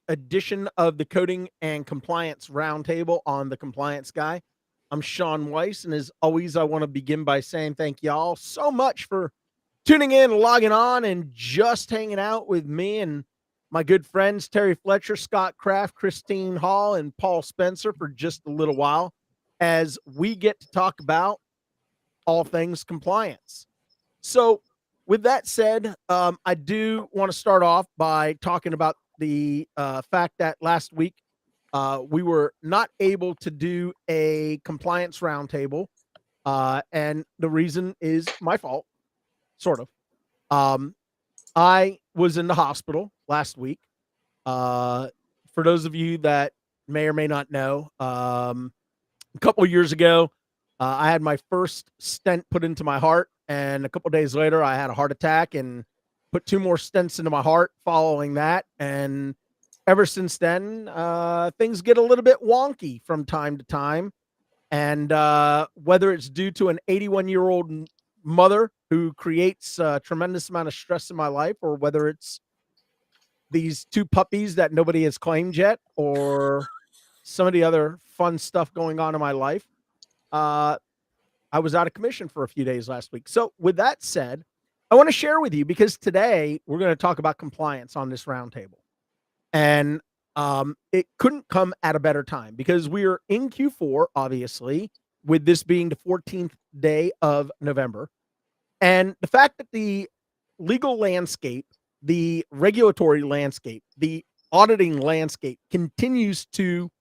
edition of the Coding and Compliance Roundtable on the Compliance Guy. I'm Sean Weiss, and as always, I want to begin by saying thank y'all so much for tuning in, logging on, and just hanging out with me and my good friends Terry Fletcher, Scott Kraft, Christine Hall, and Paul Spencer for just a little while as we get to talk about all things compliance. So, with that said, I do want to start off by talking about the fact that last week we were not able to do a compliance roundtable, and the reason is my fault, sort of. I was in the hospital last week. For those of you that may or may not know, a couple of years ago, I had my first stent put into my heart, and a couple of days later, I had a heart attack and put 2 more stents into my heart following that. And ever since then, things get a little bit wonky from time to time. And whether it's due to an 81-year-old mother who creates a tremendous amount of stress in my life, or whether it's these 2 puppies that nobody has claimed yet, or some of the other fun stuff going on in my life, I was out of commission for a few days last week. So with that said, I want to share with you, because today we're going to talk about compliance on this roundtable. And it couldn't come at a better time, because we are in Q4, obviously, with this being the 14th day of November. And the fact that the legal landscape, the regulatory landscape, the auditing landscape continues to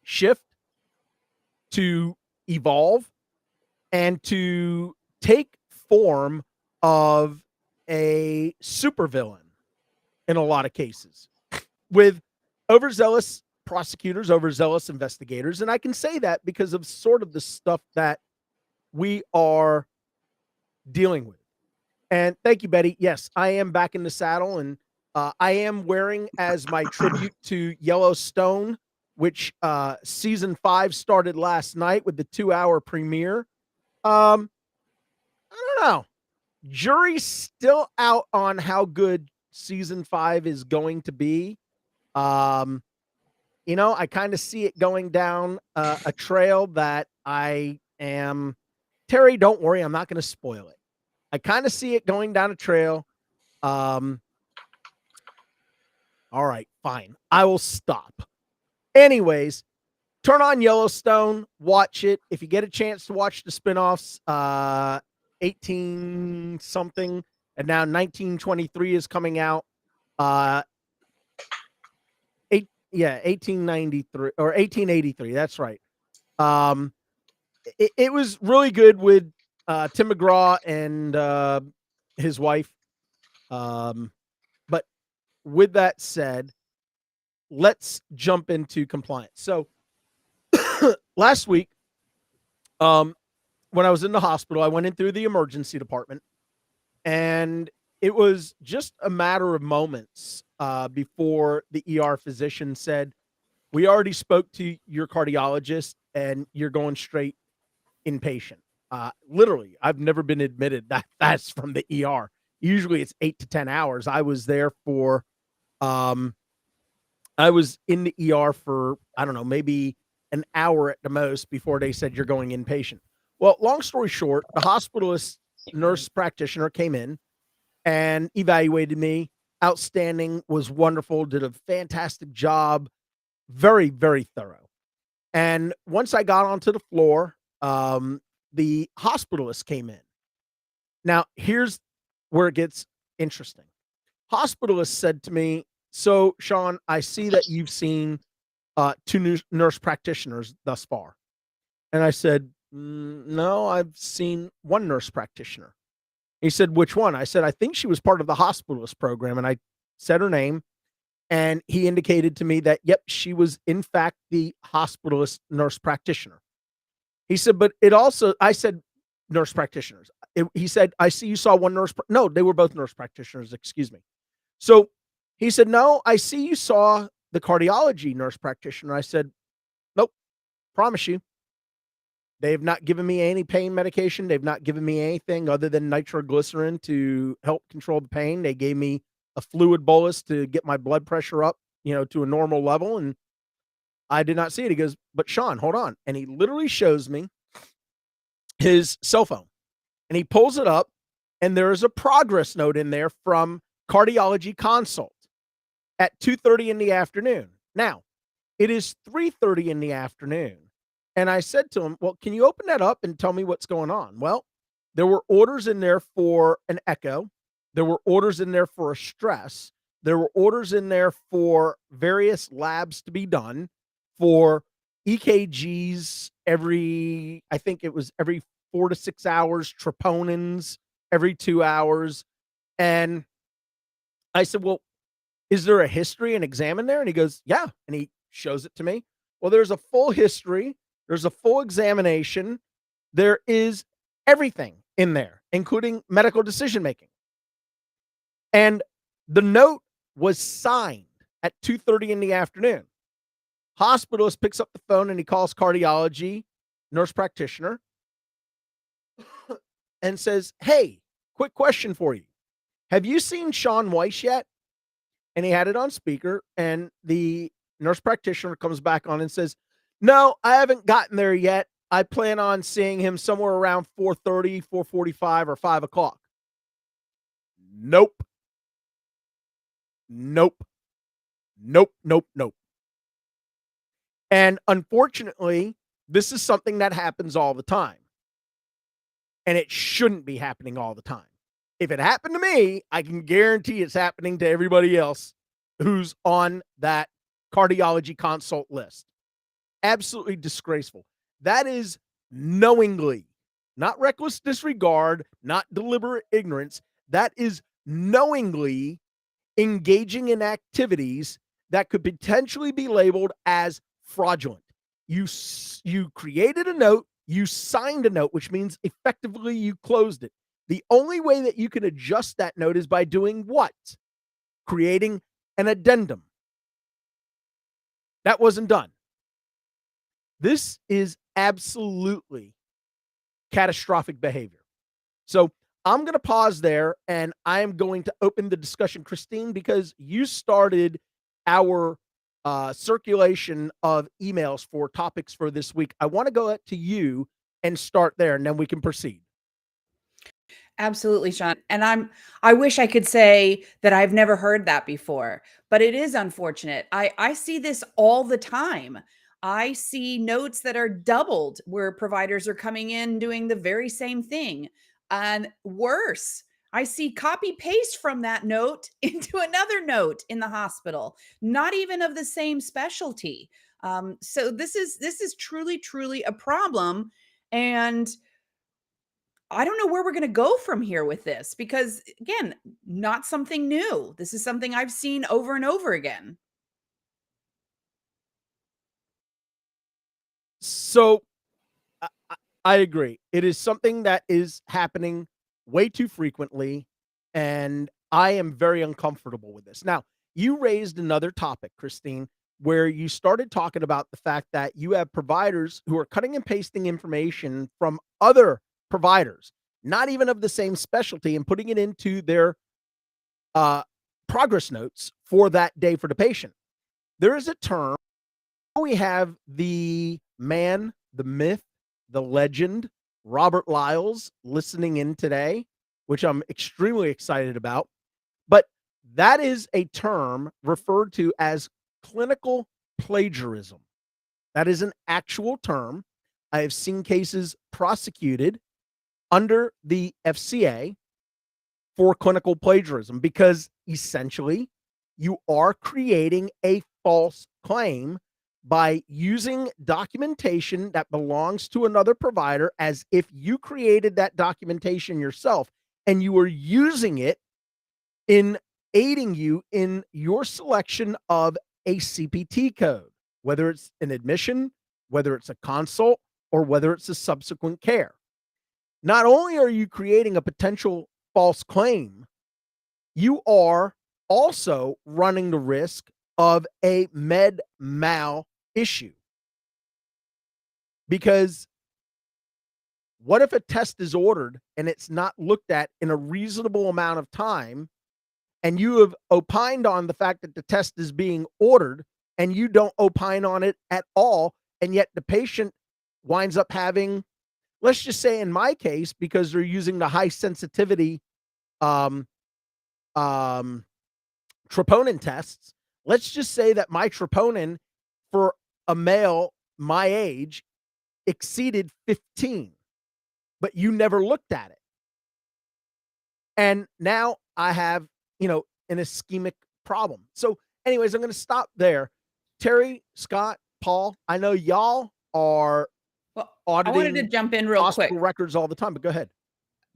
shift, to evolve, and to take form of a supervillain in a lot of cases, with overzealous prosecutors, overzealous investigators. And I can say that because of sort of the stuff that we are dealing with. And thank you, Betty. Yes, I am back in the saddle, and I am wearing, as my tribute to Yellowstone, which season 5 started last night with the 2-hour premiere. I don't know. Jury's still out on how good season 5 is going to be. I kind of see it going down a trail that I am. Terry, don't worry, I'm not going to spoil it. I kind of see it going down a trail. All right, fine. I will stop. Anyways, turn on Yellowstone, watch it. If you get a chance to watch the spinoffs, 18 something, and now 1923 is coming out. 1893 or 1883. That's right. It was really good with Tim McGraw and his wife. But with that said, let's jump into compliance. So last week, when I was in the hospital, I went in through the emergency department, and it was just a matter of moments before the ER physician said, "We already spoke to your cardiologist, and you're going straight inpatient." Literally, I've never been admitted that fast from the ER. Usually it's 8 to 10 hours. I was there for, I was in the ER for, I don't know, maybe an hour at the most before they said you're going inpatient. Well, long story short, the hospitalist nurse practitioner came in and evaluated me. Outstanding, was wonderful, did a fantastic job, very, very thorough. And once I got onto the floor, the hospitalist came in. Now, here's where it gets interesting. Hospitalist said to me, "So, Sean, I see that you've seen 2 nurse practitioners thus far." And I said, "No, I've seen 1 nurse practitioner." He said, "Which one?" I said, "I think she was part of the hospitalist program." And I said her name, and he indicated to me that, yep, she was in fact the hospitalist nurse practitioner. He said, "But it also," I said, "Nurse practitioners." He said, "I see you saw 1 nurse." No, they were both nurse practitioners. Excuse me. So he said, "No, I see you saw the cardiology nurse practitioner." I said, "Nope, promise you. They have not given me any pain medication. They've not given me anything other than nitroglycerin to help control the pain. They gave me a fluid bolus to get my blood pressure up to a normal level, and I did not see it. He goes, "But Sean, hold on." And he literally shows me his cell phone, and he pulls it up, and there is a progress note in there from cardiology consult at 2:30 in the afternoon. Now, it is 3:30 in the afternoon. And I said to him, "Well, can you open that up and tell me what's going on?" Well, there were orders in there for an echo. There were orders in there for a stress. There were orders in there for various labs to be done, for EKGs I think it was every 4 to 6 hours, troponins every 2 hours. And I said, "Well, is there a history and exam in there?" And he goes, "Yeah." And he shows it to me. Well, there's a full history. There's a full examination. There is everything in there, including medical decision making. And the note was signed at 2:30 in the afternoon. Hospitalist picks up the phone and he calls cardiology nurse practitioner and says, "Hey, quick question for you. Have you seen Sean Weiss yet?" And he had it on speaker, and the nurse practitioner comes back on and says, "No, I haven't gotten there yet. I plan on seeing him somewhere around 4:30, 4:45, or 5 o'clock." Nope. Nope. Nope. Nope. Nope. And unfortunately, this is something that happens all the time. And it shouldn't be happening all the time. If it happened to me, I can guarantee it's happening to everybody else who's on that cardiology consult list. Absolutely disgraceful. That is knowingly, not reckless disregard, not deliberate ignorance. That is knowingly engaging in activities that could potentially be labeled as fraudulent. You created a note, you signed a note, which means effectively you closed it. The only way that you can adjust that note is by doing what? Creating an addendum. That wasn't done. This is absolutely catastrophic behavior. So I'm going to pause there, and I am going to open the discussion, Christine, because you started our circulation of emails for topics for this week. I want to go to you and start there, and then we can proceed. Absolutely, Sean. And I wish I could say that I've never heard that before, but it is unfortunate. I see this all the time. I see notes that are doubled where providers are coming in doing the very same thing. And worse, I see copy paste from that note into another note in the hospital, not even of the same specialty. So this is truly a problem. And I don't know where we're going to go from here with this because, again, not something new. This is something I've seen over and over again. So I agree. It is something that is happening way too frequently, and I am very uncomfortable with this. Now, you raised another topic, Christine, where you started talking about the fact that you have providers who are cutting and pasting information from other providers, not even of the same specialty, and putting it into their uh, progress notes for that day for the patient. There is a term. We have the man, the myth, the legend, Robert Lyles, listening in today, which I'm extremely excited about. But that is a term referred to as clinical plagiarism. That is an actual term. I have seen cases prosecuted under the FCA for clinical plagiarism because essentially you are creating a false claim by using documentation that belongs to another provider as if you created that documentation yourself and you were using it in aiding you in your selection of a CPT code, whether it's an admission, whether it's a consult, or whether it's a subsequent care. Not only are you creating a potential false claim, you are also running the risk of a med mal issue. Because what if a test is ordered and it's not looked at in a reasonable amount of time, and you have opined on the fact that the test is being ordered, and you don't opine on it at all, and yet the patient winds up having, let's just say in my case, because they're using the high sensitivity troponin tests, let's just say that my troponin for a male my age exceeded 15, but you never looked at it. And now I have, an ischemic problem. So anyways, I'm going to stop there. Terry, Scott, Paul, I know y'all are auditing, I wanted to jump in real quick. hospital records all the time, but go ahead.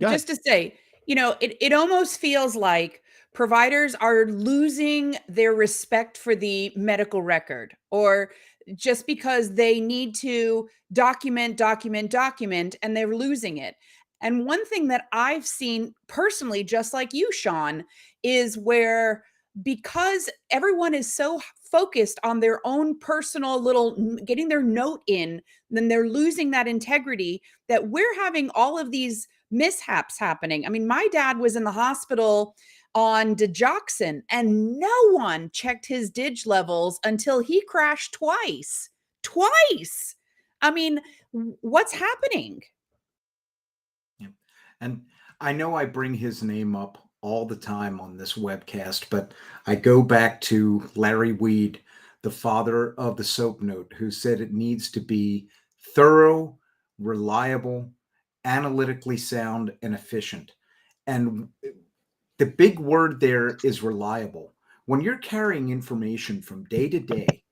Just to say, it almost feels like providers are losing their respect for the medical record, or just because they need to document, and they're losing it. And one thing that I've seen personally, just like you, Sean, is where, because everyone is so focused on their own personal little getting their note in, then they're losing that integrity, that we're having all of these mishaps happening. I mean, my dad was in the hospital on digoxin, and no one checked his dig levels until he crashed twice. Twice. I mean, what's happening? Yeah. And I know I bring his name up all the time on this webcast, but I go back to Larry Weed, the father of the SOAP note, who said it needs to be thorough, reliable, analytically sound, and efficient. And the big word there is reliable. When you're carrying information from day to day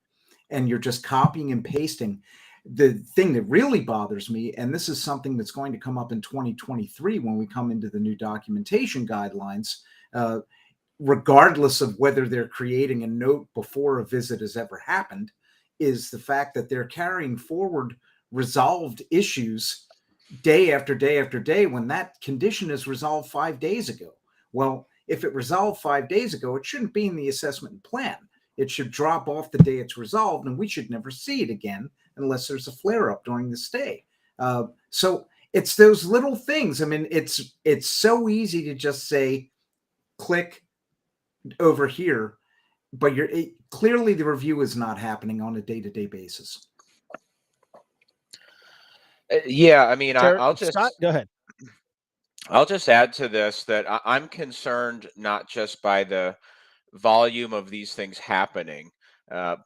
and you're just copying and pasting, the thing that really bothers me, and this is something that's going to come up in 2023 when we come into the new documentation guidelines, regardless of whether they're creating a note before a visit has ever happened, is the fact that they're carrying forward resolved issues day after day after day when that condition is resolved 5 days ago. Well, if it resolved 5 days ago, it shouldn't be in the assessment plan. It should drop off the day it's resolved, and we should never see it again unless there's a flare-up during the stay. So it's those little things. I mean, it's so easy to just say, click over here, but clearly the review is not happening on a day-to-day basis. Yeah, I mean, I'll just Scott, go ahead. I'll just add to this that I'm concerned not just by the volume of these things happening,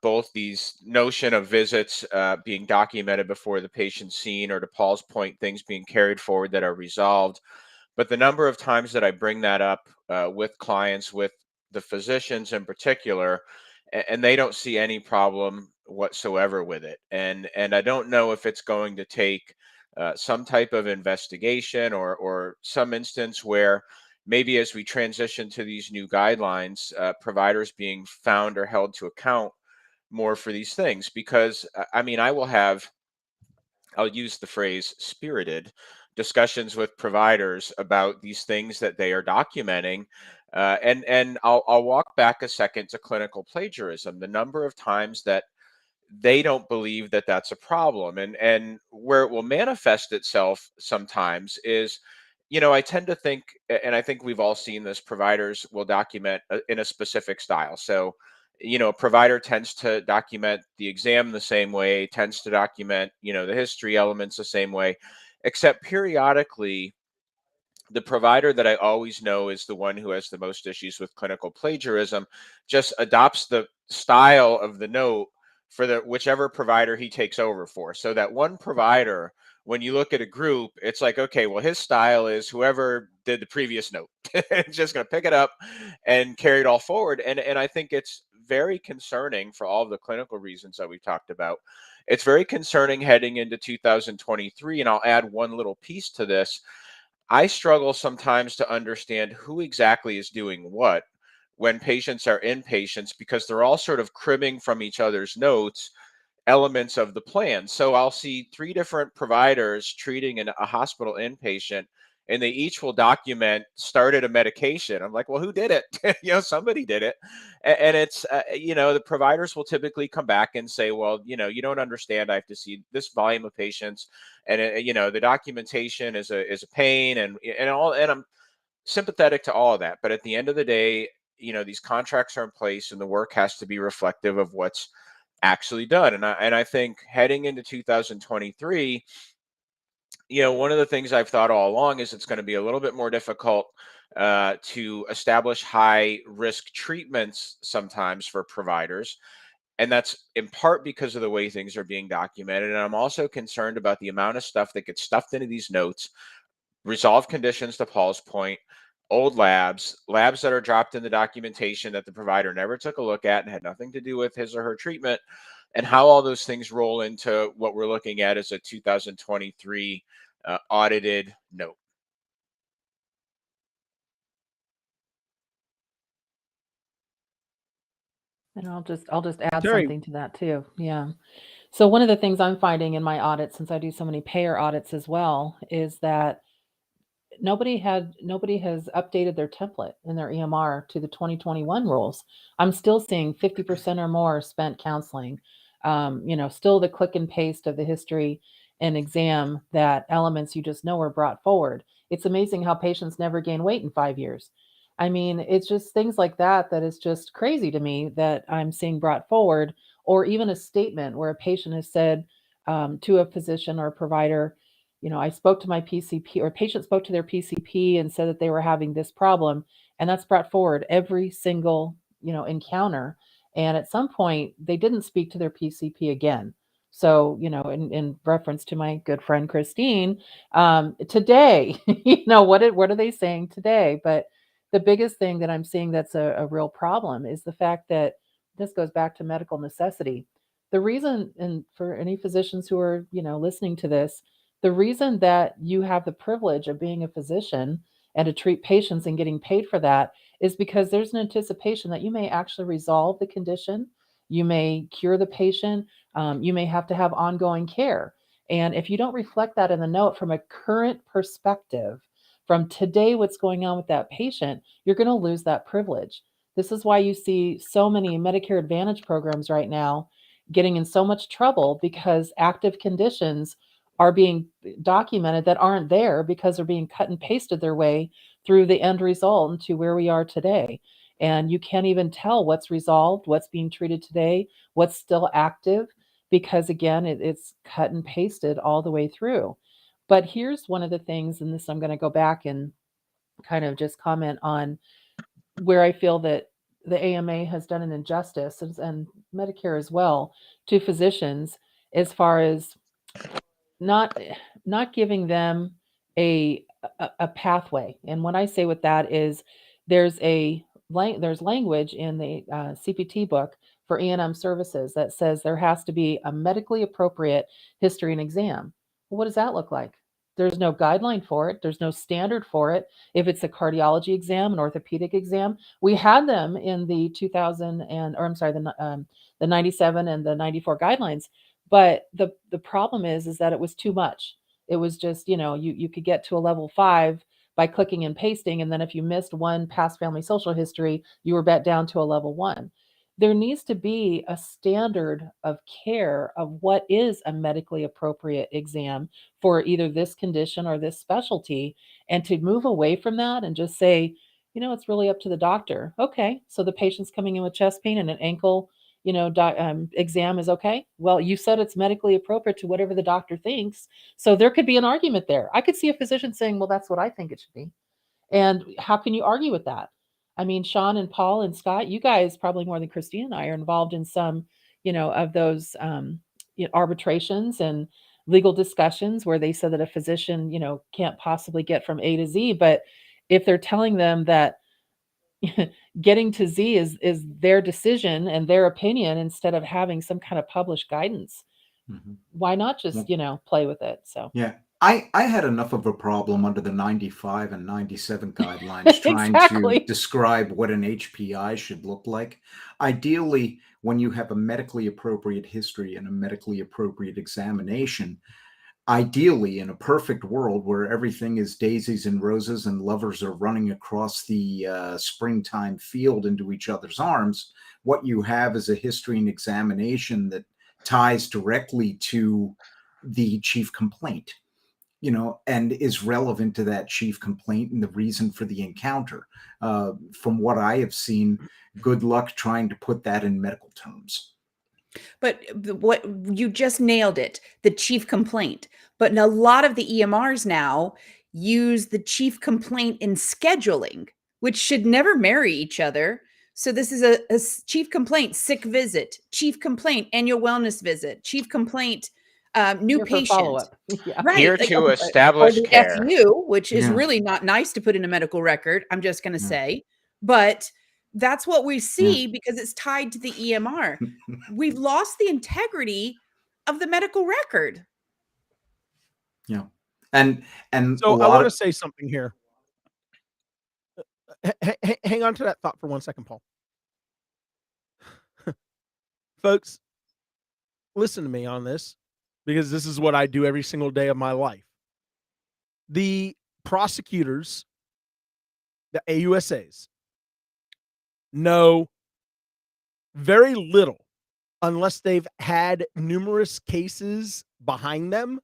both these notion of visits being documented before the patient's seen, or to Paul's point, things being carried forward that are resolved, but the number of times that I bring that up with clients, with the physicians in particular, and they don't see any problem whatsoever with it. And I don't know if it's going to take some type of investigation, or some instance where maybe as we transition to these new guidelines, providers being found or held to account more for these things. Because I mean, I'll use the phrase spirited discussions with providers about these things that they are documenting. And I'll walk back a second to clinical plagiarism. The number of times that they don't believe that that's a problem, and where it will manifest itself sometimes is, I tend to think, and I think we've all seen this, providers will document in a specific style. So, a provider tends to document the exam the same way, tends to document, the history elements the same way, except periodically the provider that I always know is the one who has the most issues with clinical plagiarism just adopts the style of the note for the whichever provider he takes over for. So that one provider, when you look at a group, it's like, okay, well, his style is whoever did the previous note. It's just going to pick it up and carry it all forward. And I think it's very concerning for all of the clinical reasons that we've talked about. It's very concerning heading into 2023. And I'll add one little piece to this. I struggle sometimes to understand who exactly is doing what when patients are inpatients, because they're all sort of cribbing from each other's notes elements of the plan. So I'll see 3 different providers treating a hospital inpatient, and they each will document started a medication. I'm like, well, who did it? Somebody did it. And it's, the providers will typically come back and say, well, you don't understand. I have to see this volume of patients, and the documentation is a pain, and I'm sympathetic to all of that. But at the end of the day, these contracts are in place and the work has to be reflective of what's actually done. And I think heading into 2023, one of the things I've thought all along is it's going to be a little bit more difficult to establish high risk treatments sometimes for providers. And that's in part because of the way things are being documented. And I'm also concerned about the amount of stuff that gets stuffed into these notes, resolved conditions, to Paul's point, old labs that are dropped in the documentation that the provider never took a look at and had nothing to do with his or her treatment, and how all those things roll into what we're looking at as a 2023 audited note. And I'll just add Terry. something to that too. Yeah. So one of the things I'm finding in my audits, since I do so many payer audits as well, is that nobody has updated their template in their EMR to the 2021 rules. I'm still seeing 50% or more spent counseling. Still the click and paste of the history and exam, that elements you just know are brought forward. It's amazing how patients never gain weight in 5 years. I mean, it's just things like that is just crazy to me that I'm seeing brought forward, or even a statement where a patient has said to a physician or a provider, I spoke to my PCP, or a patient spoke to their PCP and said that they were having this problem. And that's brought forward every single, encounter. And at some point, they didn't speak to their PCP again. So, in reference to my good friend Christine, today, what are they saying today? But the biggest thing that I'm seeing that's a real problem is the fact that this goes back to medical necessity. The reason, and for any physicians who are, listening to this, the reason that you have the privilege of being a physician and to treat patients and getting paid for that is because there's an anticipation that you may actually resolve the condition, you may cure the patient, you may have to have ongoing care. And if you don't reflect that in the note from a current perspective, from today, what's going on with that patient, you're going to lose that privilege. This is why you see so many Medicare Advantage programs right now getting in so much trouble, because active conditions are being documented that aren't there because they're being cut and pasted their way through the end result into where we are today. And you can't even tell what's resolved, what's being treated today, what's still active, because again, it's cut and pasted all the way through. But here's one of the things, and this I'm going to go back and kind of just comment on where I feel that the AMA has done an injustice, and Medicare as well, to physicians, as far as not giving them a pathway. And what I say with that is there's language in the CPT book for E&M services that says there has to be a medically appropriate history and exam. Well, what does that look like? There's no guideline for it. There's no standard for it. If it's a cardiology exam, an orthopedic exam, we had them in the 97 and the 94 guidelines. But the problem is that it was too much. It was just, you could get to a level 5 by clicking and pasting. And then if you missed one past family social history, you were bet down to a level 1. There needs to be a standard of care of what is a medically appropriate exam for either this condition or this specialty, and to move away from that and just say, it's really up to the doctor. Okay, so the patient's coming in with chest pain and an ankle exam is okay. Well, you said it's medically appropriate to whatever the doctor thinks. So there could be an argument there. I could see a physician saying, well, that's what I think it should be. And how can you argue with that? I mean, Sean and Paul and Scott, you guys probably more than Christine and I are involved in some, of those arbitrations and legal discussions where they said that a physician, can't possibly get from A to Z. But if they're telling them that getting to Z is their decision and their opinion, instead of having some kind of published guidance, why not just, play with it? So yeah, I had enough of a problem under the 95 and 97 guidelines trying Exactly. to describe what an HPI should look like. Ideally, when you have a medically appropriate history and a medically appropriate examination, ideally in a perfect world where everything is daisies and roses and lovers are running across the springtime field into each other's arms, what you have is a history and examination that ties directly to the chief complaint. and is relevant to that chief complaint and the reason for the encounter. From what I have seen, good luck trying to put that in medical terms. But what you just nailed it, the chief complaint. But a lot of the EMRs now use the chief complaint in scheduling, which should never marry each other. So this is a chief complaint, sick visit, chief complaint, annual wellness visit, chief complaint, new Here for patient. follow-up. Yeah. Right. Here like, to or establish the care. FU, which is Yeah. really not nice to put in a medical record, I'm just going to Yeah. say. But that's what we see because it's tied to the EMR. We've lost the integrity of the medical record. Yeah. And So a I lot want to of say something here. Hang on to that thought for 1 second, Paul. Folks, listen to me on this, because this is what I do every single day of my life. The prosecutors, the AUSAs, know very little unless they've had numerous cases behind them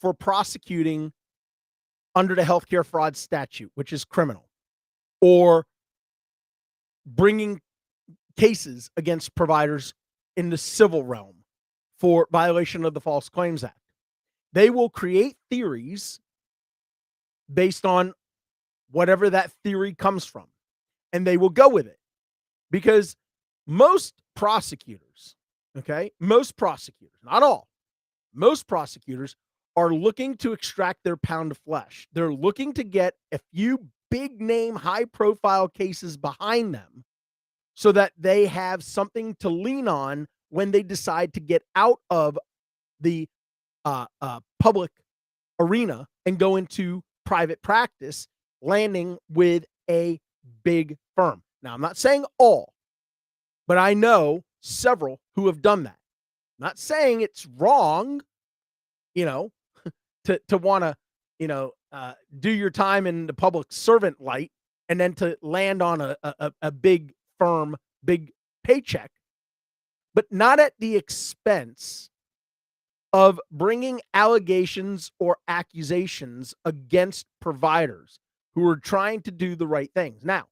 for prosecuting under the healthcare fraud statute, which is criminal, or bringing cases against providers in the civil realm for violation of the False Claims Act. They will create theories based on whatever that theory comes from, and they will go with it, because most prosecutors, most prosecutors, not all, most prosecutors are looking to extract their pound of flesh. They're looking to get a few big name, high profile cases behind them so that they have something to lean on when they decide to get out of the public arena and go into private practice, landing with a big firm. Now, I'm not saying all, but I know several who have done that. I'm not saying it's wrong, to want to, do your time in the public servant light and then to land on a big firm, big paycheck, but not at the expense of bringing allegations or accusations against providers who are trying to do the right things. Now,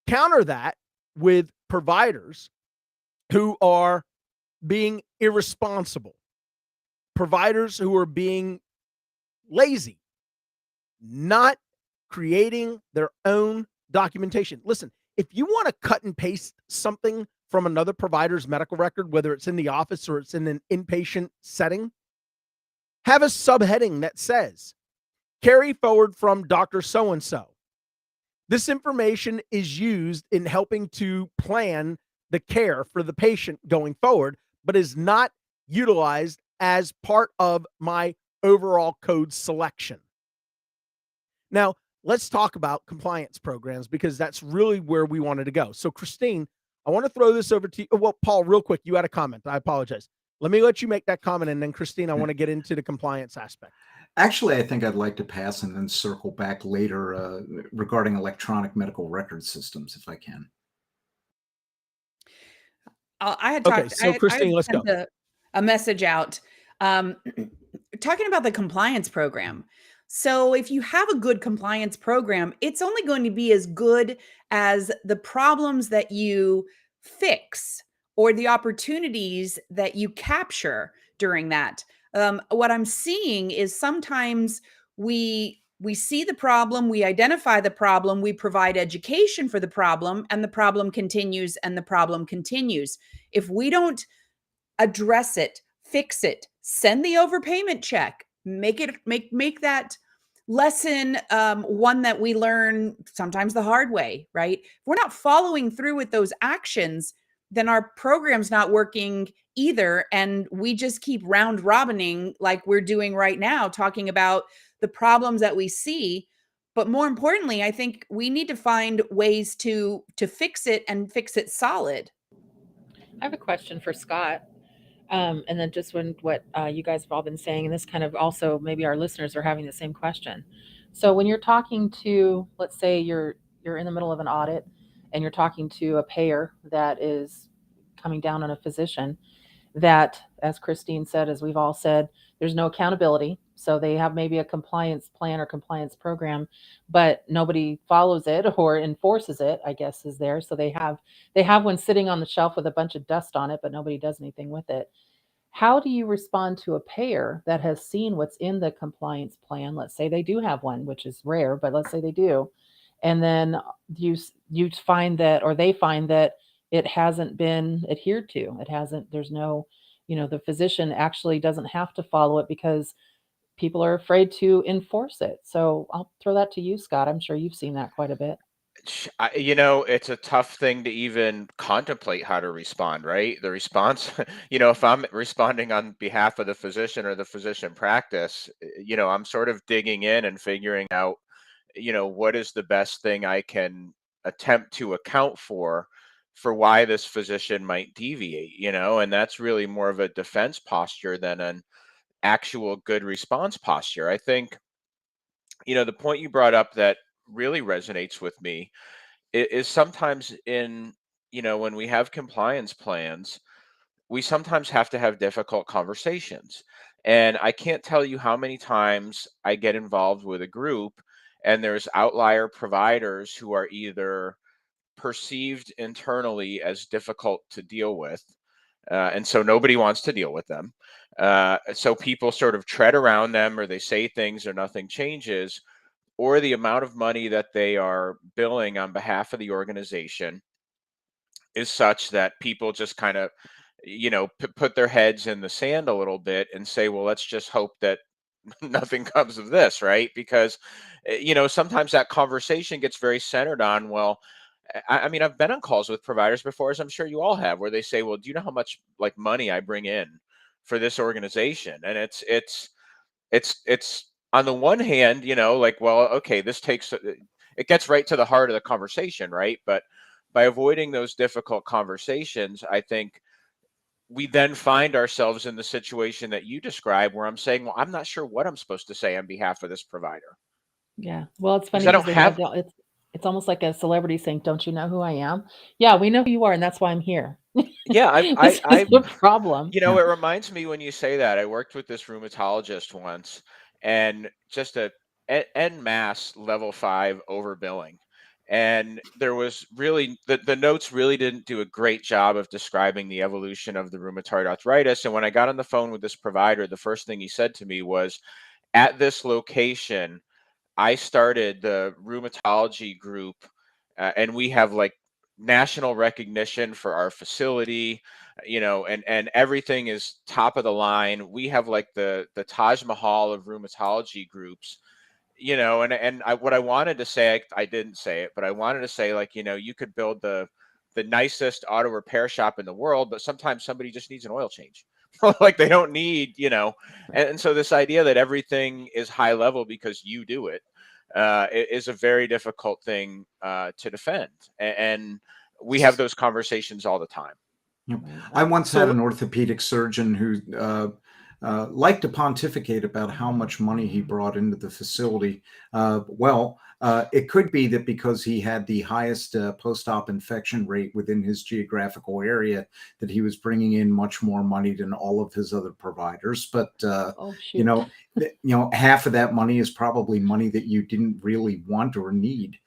counter that with providers who are being irresponsible, providers who are being lazy, not creating their own documentation. Listen, if you want to cut and paste something from another provider's medical record, whether it's in the office or it's in an inpatient setting, have a subheading that says, carry forward from Dr. So-and-so. This information is used in helping to plan the care for the patient going forward, but is not utilized as part of my overall code selection. Now, let's talk about compliance programs, because that's really where we wanted to go. So, Christine, I want to throw this over to you. Well, Paul, real quick, you had a comment. I apologize. Let me let you make that comment, and then, Christine, I want to get into the compliance aspect. Actually, I think I'd like to pass and then circle back later regarding electronic medical record systems, if I can. I had Okay, talked. so Christine, let's sent go. a message out talking about the compliance program. So if you have a good compliance program, it's only going to be as good as the problems that you fix or the opportunities that you capture during that. What I'm seeing is sometimes we see the problem, we identify the problem, we provide education for the problem, and the problem continues and the problem continues. If we don't address it, fix it, send the overpayment check, make that lesson one that we learn sometimes the hard way, right? If we're not following through with those actions, then our program's not working either. And we just keep round robining like we're doing right now, talking about the problems that we see. But more importantly, I think we need to find ways to fix it and fix it solid. I have a question for Scott. And then just what you guys have all been saying, and this kind of also maybe our listeners are having the same question. So when you're talking to, let's say you're in the middle of an audit and you're talking to a payer that is coming down on a physician, that, as Christine said, as we've all said, there's no accountability. So they have maybe a compliance plan or compliance program, but nobody follows it or enforces it, I guess, is there. So they have one sitting on the shelf with a bunch of dust on it, but nobody does anything with it. How do you respond to a payer that has seen what's in the compliance plan? Let's say they do have one, which is rare, but let's say they do. And then you find that, or they find that it hasn't been adhered to. It hasn't, there's no, the physician actually doesn't have to follow it because people are afraid to enforce it. So I'll throw that to you, Scott. I'm sure you've seen that quite a bit. It's a tough thing to even contemplate how to respond, right? The response, if I'm responding on behalf of the physician or the physician practice, I'm sort of digging in and figuring out, what is the best thing I can attempt to account for why this physician might deviate, and that's really more of a defense posture than an actual good response posture. I think, the point you brought up that really resonates with me is sometimes when we have compliance plans, we sometimes have to have difficult conversations. And I can't tell you how many times I get involved with a group and there's outlier providers who are either perceived internally as difficult to deal with. And so nobody wants to deal with them. So people sort of tread around them, or they say things or nothing changes, or the amount of money that they are billing on behalf of the organization is such that people just kind of, put their heads in the sand a little bit and say, well, let's just hope that nothing comes of this, right? Because, sometimes that conversation gets very centered on, well, I mean, I've been on calls with providers before, as I'm sure you all have, where they say, well, do you know how much like money I bring in for this organization? And it's on the one hand, like, well, okay, this takes it gets right to the heart of the conversation, right? But by avoiding those difficult conversations, I think we then find ourselves in the situation that you describe, where I'm saying, well, I'm not sure what I'm supposed to say on behalf of this provider Yeah. Well, it's because funny I because don't they have have. it's almost like a celebrity saying, "Don't you know who I am?" Yeah, we know who you are, and that's why I'm here. Yeah, This is I the problem. Yeah. it reminds me when you say that, I worked with this rheumatologist once, and just a en masse level 5 overbilling. And there was really the notes really didn't do a great job of describing the evolution of the rheumatoid arthritis. And when I got on the phone with this provider, the first thing he said to me was, at this location, I started the rheumatology group, and we have like national recognition for our facility, and everything is top of the line. We have like the Taj Mahal of rheumatology groups, what I wanted to say, I didn't say it, but I wanted to say, like, you could build the nicest auto repair shop in the world, but sometimes somebody just needs an oil change. Like they don't need, and so this idea that everything is high level because you do it, is a very difficult thing to defend. And we have those conversations all the time. Yep. Right. I once had So an orthopedic surgeon who liked to pontificate about how much money he brought into the facility. It could be that because he had the highest post-op infection rate within his geographical area, that he was bringing in much more money than all of his other providers. But Oh, shoot. half of that money is probably money that you didn't really want or need,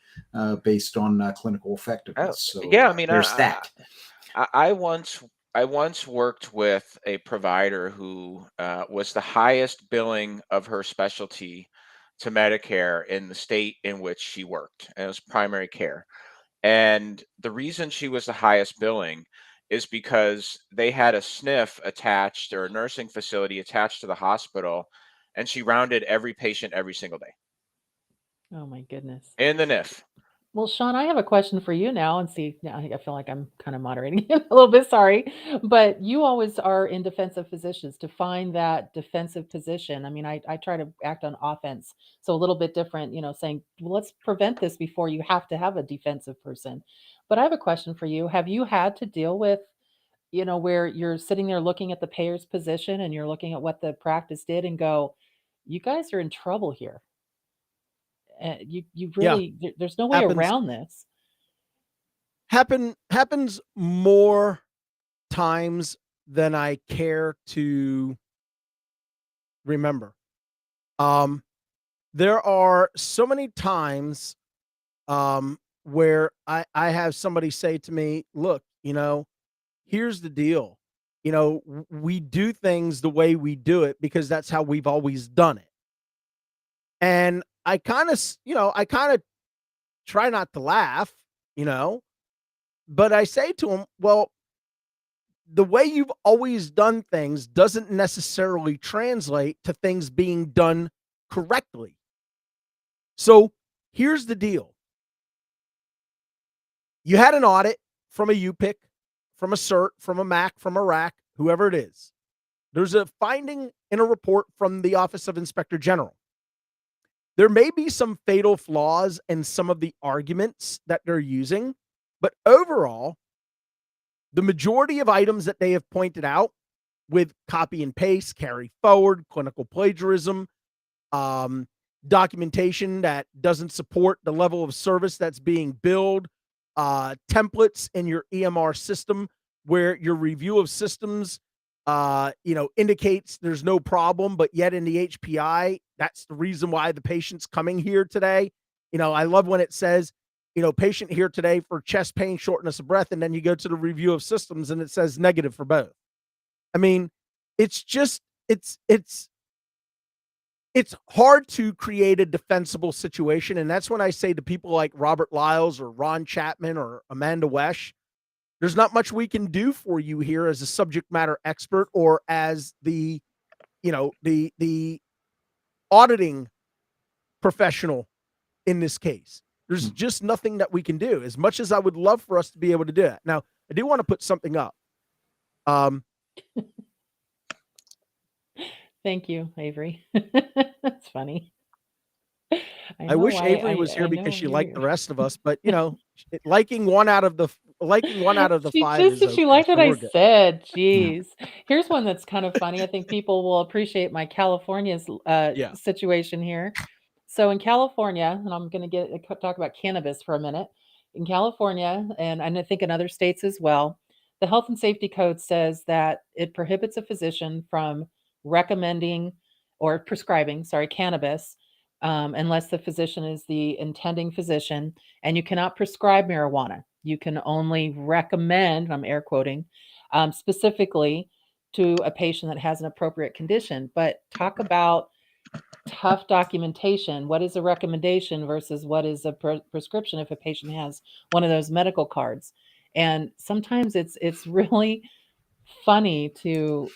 based on clinical Oh, effectiveness. So yeah. I mean, there's that. I once worked with a provider who was the highest billing of her specialty to Medicare in the state in which she worked, and it was primary care. And the reason she was the highest billing is because they had a SNF attached, or a nursing facility attached to the hospital, and she rounded every patient every single day Oh my goodness. in the NIF. Well, Sean, I have a question for you now, and see, now I feel like I'm kind of moderating a little bit, sorry. But you always are in defense of physicians to find that defensive position. I mean, I try to act on offense. So a little bit different, saying, well, let's prevent this before you have to have a defensive person. But I have a question for you. Have you had to deal with, where you're sitting there looking at the payer's position and you're looking at what the practice did and go, you guys are in trouble here. You yeah, really, there's no way happens around this. happens more times than I care to remember. There are so many times where I have somebody say to me, look, here's the deal. We do things the way we do it because that's how we've always done it. And I kind of try not to laugh, but I say to them, well, the way you've always done things doesn't necessarily translate to things being done correctly. So here's the deal. You had an audit from a UPIC, from a CERT, from a MAC, from a RAC, whoever it is. There's a finding in a report from the Office of Inspector General. There may be some fatal flaws in some of the arguments that they're using, but overall, the majority of items that they have pointed out with copy and paste, carry forward, clinical plagiarism, documentation that doesn't support the level of service that's being billed, templates in your EMR system where your review of systems, indicates there's no problem, but yet in the HPI, that's the reason why the patient's coming here today. I love when it says, patient here today for chest pain, shortness of breath, and then you go to the review of systems and it says negative for both. I mean, it's just, it's hard to create a defensible situation. And that's when I say to people like Robert Lyles or Ron Chapman or Amanda Wesh, there's not much we can do for you here as a subject matter expert or as the auditing professional in this case. There's just nothing that we can do, as much as I would love for us to be able to do it. Now, I do want to put something up. Thank you, Avery. That's funny. I wish Avery was here because she liked the rest of us, but liking one out of the five is okay, she liked what so I we're good. said. Jeez. Here's one that's kind of funny. I think people will appreciate my California's Yeah. situation here. So in California, and I'm going to talk about cannabis for a minute. In California, and I think in other states as well, the Health and Safety Code says that it prohibits a physician from recommending or prescribing, cannabis, unless the physician is the intending physician, and you cannot prescribe marijuana. You can only recommend, I'm air quoting, specifically to a patient that has an appropriate condition. But talk about tough documentation. What is a recommendation versus what is a prescription if a patient has one of those medical cards? And sometimes it's really funny to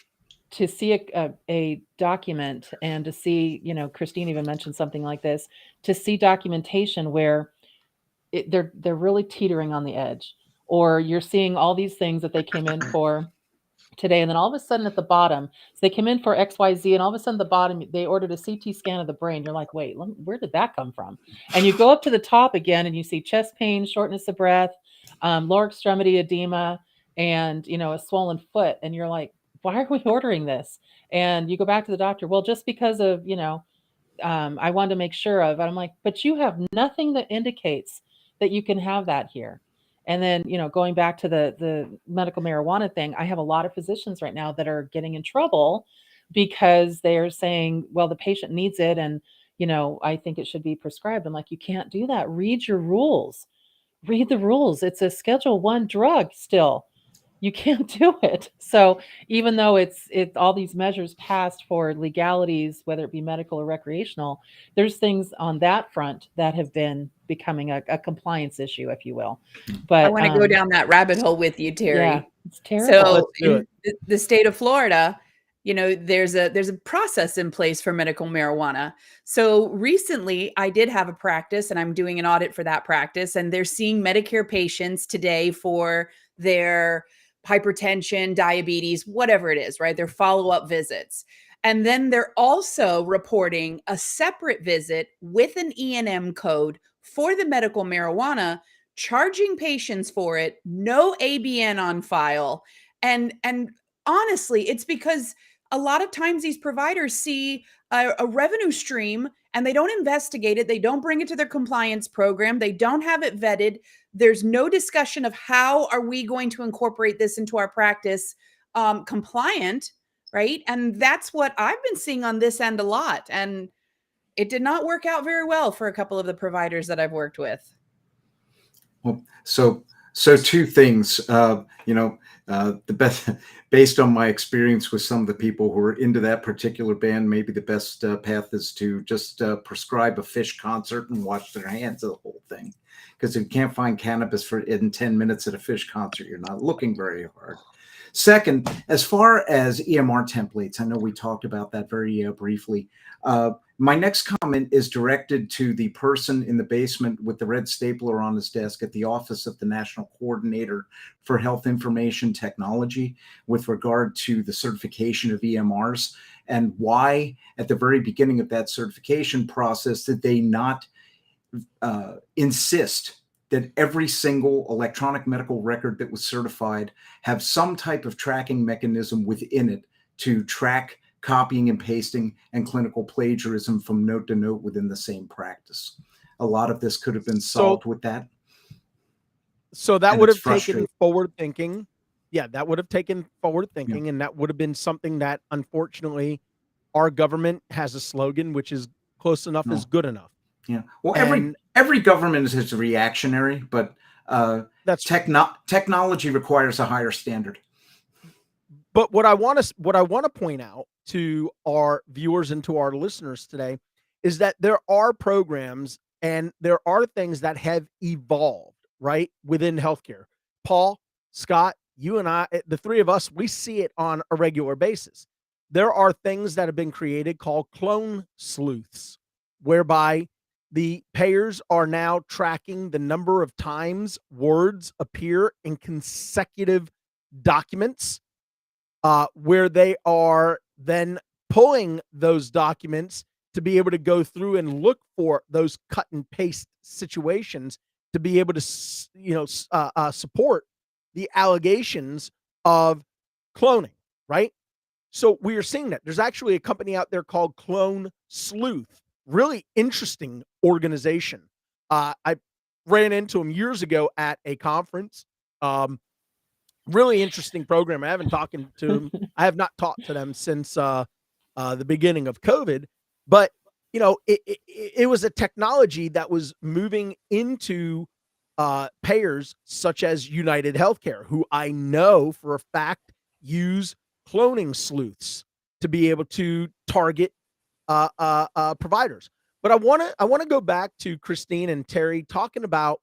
see a document and to see, Christine even mentioned something like this, to see documentation where they're really teetering on the edge, or you're seeing all these things that they came in for today, and then all of a sudden at the bottom, so they came in for XYZ, and all of a sudden at the bottom they ordered a CT scan of the brain. You're like, wait, where did that come from? And you go up to the top again and you see chest pain, shortness of breath, lower extremity edema, and a swollen foot, and you're like, why are we ordering this? And you go back to the doctor, well, just because of I wanted to make sure of. And I'm like, but you have nothing that indicates that you can have that here. And then, going back to the medical marijuana thing, I have a lot of physicians right now that are getting in trouble because they're saying, well, the patient needs it, and, I think it should be prescribed. I'm like, you can't do that. Read your rules. Read the rules. It's a Schedule I drug still. You can't do it. So even though it's all these measures passed for legalities, whether it be medical or recreational, there's things on that front that have been becoming a compliance issue, if you will. But I want to go down that rabbit hole with you, Terry. Yeah, it's terrible. So in the state of Florida, there's a process in place for medical marijuana. So recently I did have a practice, and I'm doing an audit for that practice, and they're seeing Medicare patients today for their hypertension, diabetes, whatever it is, right? Their follow-up visits. And then they're also reporting a separate visit with an E&M code for the medical marijuana, charging patients for it, no ABN on file. And honestly, it's because a lot of times these providers see a revenue stream and they don't investigate it. They don't bring it to their compliance program. They don't have it vetted. There's no discussion of how are we going to incorporate this into our practice compliant, right? And that's what I've been seeing on this end a lot. And it did not work out very well for a couple of the providers that I've worked with. Well, so two things. The best, based on my experience with some of the people who are into that particular band, maybe the best path is to just prescribe a Fish concert and wash their hands of the whole thing. Because if you can't find cannabis in 10 minutes at a Fish concert, you're not looking very hard. Second, as far as EMR templates, I know we talked about that very briefly. My next comment is directed to the person in the basement with the red stapler on his desk at the Office of the National Coordinator for Health Information Technology with regard to the certification of EMRs, and why at the very beginning of that certification process did they not insist that every single electronic medical record that was certified have some type of tracking mechanism within it to track copying and pasting and clinical plagiarism from note to note within the same practice. A lot of this could have been solved with that. So that And would it's have taken frustrating. forward thinking. Yeah, that would have taken forward Yeah. thinking, and that would have been something that, unfortunately, our government has a slogan, which is close enough is good enough. Yeah. Well, And every government is reactionary, but that's technology requires a higher standard. But what I want to point out to our viewers and to our listeners today is that there are programs and there are things that have evolved, right, within healthcare. Paul, Scott, you and I, the three of us, we see it on a regular basis. There are things that have been created called clone sleuths, whereby the payers are now tracking the number of times words appear in consecutive documents, where they are then pulling those documents to be able to go through and look for those cut and paste situations to be able to, support the allegations of cloning, right? So we are seeing that. There's actually a company out there called Clone Sleuth, really interesting organization. I ran into them years ago at a conference. Really interesting program. I haven't talked to them. I have not talked to them since the beginning of COVID, but it was a technology that was moving into payers such as United Healthcare, who I know for a fact use cloning sleuths to be able to target providers. But I want to go back to Christine and Terry talking about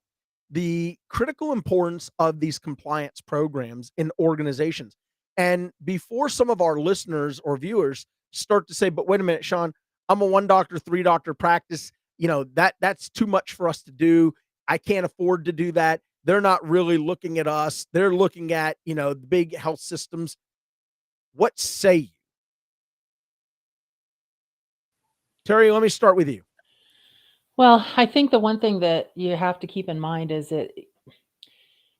the critical importance of these compliance programs in organizations. And before some of our listeners or viewers start to say, but wait a minute, Sean, I'm a 1 doctor, 3 doctor practice. That's too much for us to do. I can't afford to do that. They're not really looking at us. They're looking at, the big health systems. What say you? Terry, let me start with you. Well, I think the one thing that you have to keep in mind is that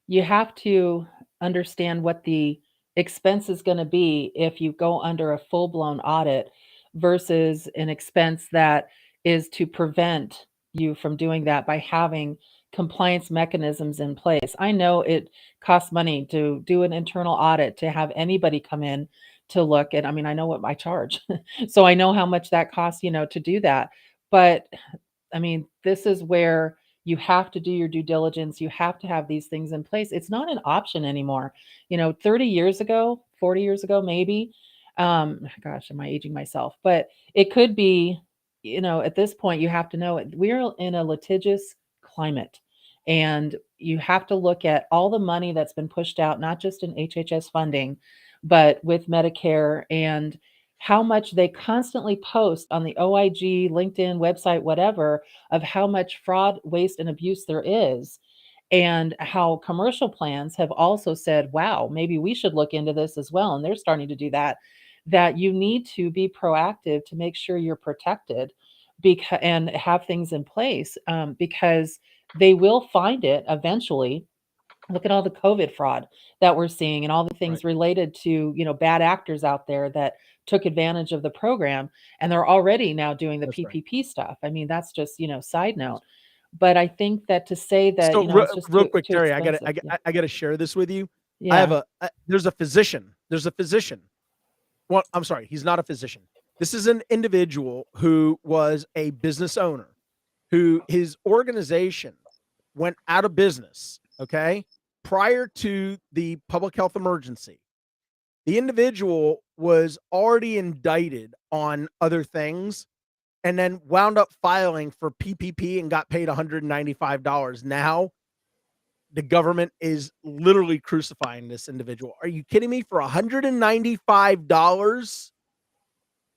you have to understand what the expense is going to be if you go under a full-blown audit versus an expense that is to prevent you from doing that by having compliance mechanisms in place. I know it costs money to do an internal audit, to have anybody come in to look at, I know what I charge. So I know how much that costs, to do that. But this is where you have to do your due diligence. You have to have these things in place. It's not an option anymore. 30 years ago, 40 years ago, maybe, gosh, am I aging myself? But it could be, at this point, you have to know we're in a litigious climate, and you have to look at all the money that's been pushed out, not just in HHS funding, but with Medicare, and how much they constantly post on the OIG, LinkedIn website, whatever, of how much fraud, waste, and abuse there is, and how commercial plans have also said, wow, maybe we should look into this as well. And they're starting to do that you need to be proactive to make sure you're protected and have things in place, because they will find it eventually. Look at all the COVID fraud that we're seeing and all the things related to, bad actors out there that took advantage of the program, and they're already now doing the PPP stuff. That's just, side note. But I think that to say that, So it's just real too quick, Terry, expensive. I got to share this with you. I have Yeah. there's a physician. There's a physician. Well, I'm sorry, he's not a physician. This is an individual who was a business owner, who his organization went out of business, okay, prior to the public health emergency. The individual was already indicted on other things and then wound up filing for PPP and got paid $195. Now the government is literally crucifying this individual. Are you kidding me? For $195?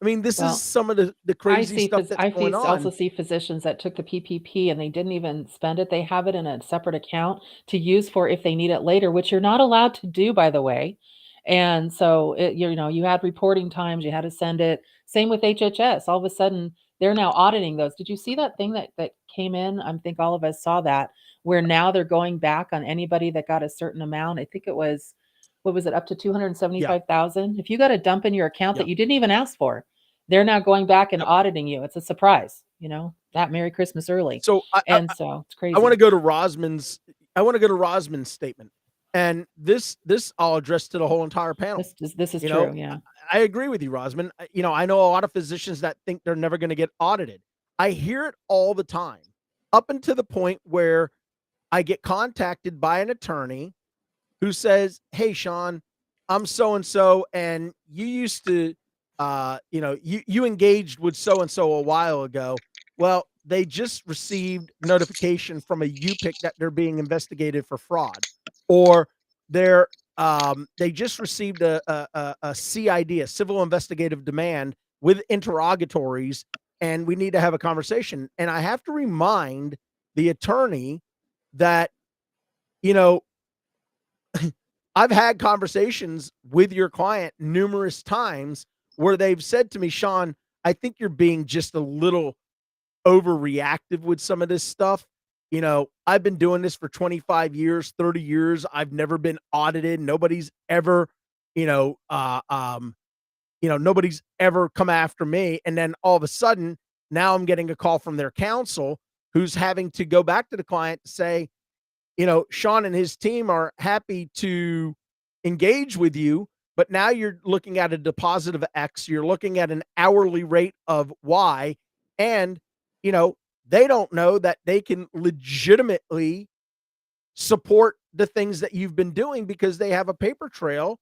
I mean, this is Well, some of the crazy stuff that's going also on. see physicians that took the PPP and they didn't even spend it. They have it in a separate account to use for if they need it later, which you're not allowed to do, by the way. And so you had reporting times, you had to send it. Same with HHS. All of a sudden, they're now auditing those. Did you see that thing that came in? I think all of us saw that, where now they're going back on anybody that got a certain amount. I think it was, what was it, up to Yeah, 275,000? If you got a dump in your account yeah, that you didn't even ask for, they're now going back and yep. auditing you. It's a surprise, that Merry Christmas early. So And so it's I want to crazy. go to Rosman's. I want to go to Rosman's statement, and this I'll address to the whole entire panel. This is You know, true. Yeah. I agree with you, Rosman. I know a lot of physicians that think they're never going to get audited. I hear it all the time, up until the point where I get contacted by an attorney who says, "Hey, Sean, I'm so and so, and you used to, you engaged with so and so a while ago. Well, they just received notification from a UPIC that they're being investigated for fraud, or they just received a CID, a civil investigative demand with interrogatories, and we need to have a conversation." And I have to remind the attorney that, you know, I've had conversations with your client numerous times where they've said to me, "Sean, I think you're being just a little overreactive with some of this stuff. I've been doing this for 25 years, 30 years. I've never been audited. Nobody's ever, you know, nobody's ever come after me. And then all of a sudden, now I'm getting a call from their counsel who's having to go back to the client to say, Sean and his team are happy to engage with you, but now you're looking at a deposit of X, you're looking at an hourly rate of Y, and, they don't know that they can legitimately support the things that you've been doing because they have a paper trail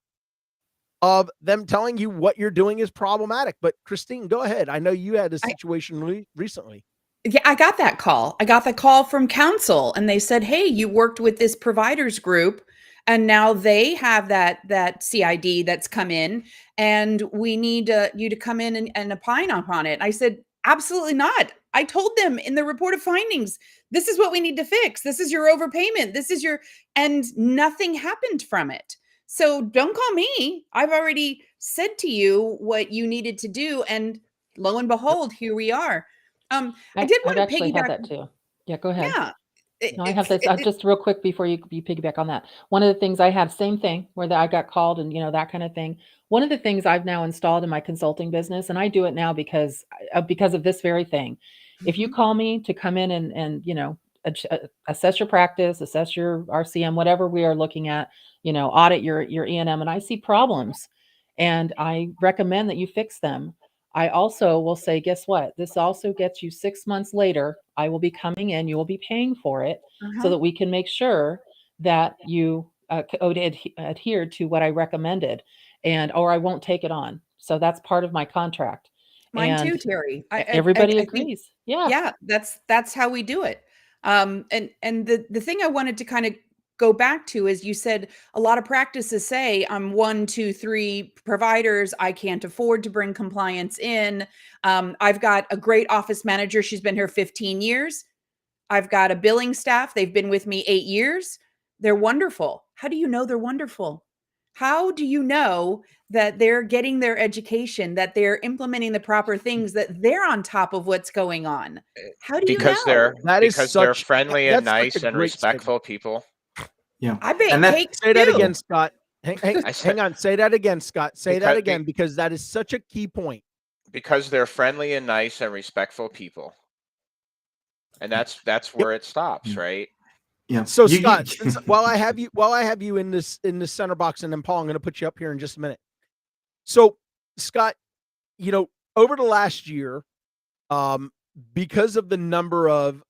of them telling you what you're doing is problematic." But Christine, go ahead. I know you had a situation recently. Yeah, I got that call. I got the call from counsel, and they said, "Hey, you worked with this providers group, and now they have that CID that's come in, and we need you to come in and opine upon it." I said, "Absolutely not." I told them in the report of findings, "This is what we need to fix. This is your overpayment. This is your," and nothing happened from it. So don't call me. I've already said to you what you needed to do, and lo and behold, here we are. I did I've want to actually had piggyback. that too. Yeah, go ahead. Yeah. No, I have this just real quick before you piggyback on that. One of the things I had, same thing where I got called and that kind of thing. One of the things I've now installed in my consulting business, and I do it now because of this very thing. If you Mhm. call me to come in and assess your practice, assess your RCM, whatever we are looking at, audit your E&M, and I see problems, and I recommend that you fix them. I also will say, guess what? This also gets you 6 months later. I will be coming in, you will be paying for it so Uh-huh. that we can make sure that you adhere to what I recommended, or I won't take it on. So that's part of my contract. Mine too, And Terry. everybody I think, agrees. Yeah. yeah, that's how we do it. And the thing I wanted to kind of go back to is, you said a lot of practices say, "I'm 1, 2, 3 providers. I can't afford to bring compliance in. I've got a great office manager. She's been here 15 years. I've got a billing staff. They've been with me 8 years. They're wonderful." How do you know they're wonderful? How do you know that they're getting their education, that they're implementing the proper things, that they're on top of what's going on? How do you because know? they're friendly and That's such a nice and great statement. respectful people. Yeah. I bake And that cakes Say that too. again, Scott. I said Hang on. Say that again, Scott. Say that because again, because that is such a key point. because they're friendly and nice and respectful people, and that's Yep. where it stops, right? Yeah. So Scott, while I have you in this center box, and then Paul, I'm going to put you up here in just a minute. So Scott, over the last year, because of the number of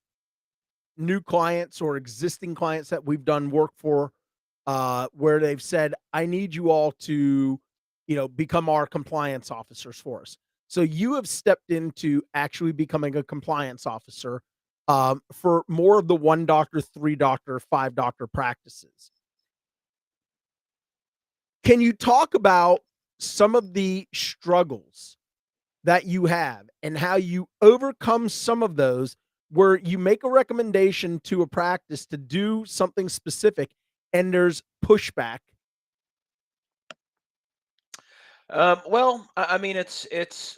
new clients or existing clients that we've done work for, where they've said, I need you all to, become our compliance officers for us. So you have stepped into actually becoming a compliance officer for more of the 1 doctor, 3 doctor, 5 doctor practices. Can you talk about some of the struggles that you have and how you overcome some of those, where you make a recommendation to a practice to do something specific and there's pushback? Well, I mean, it's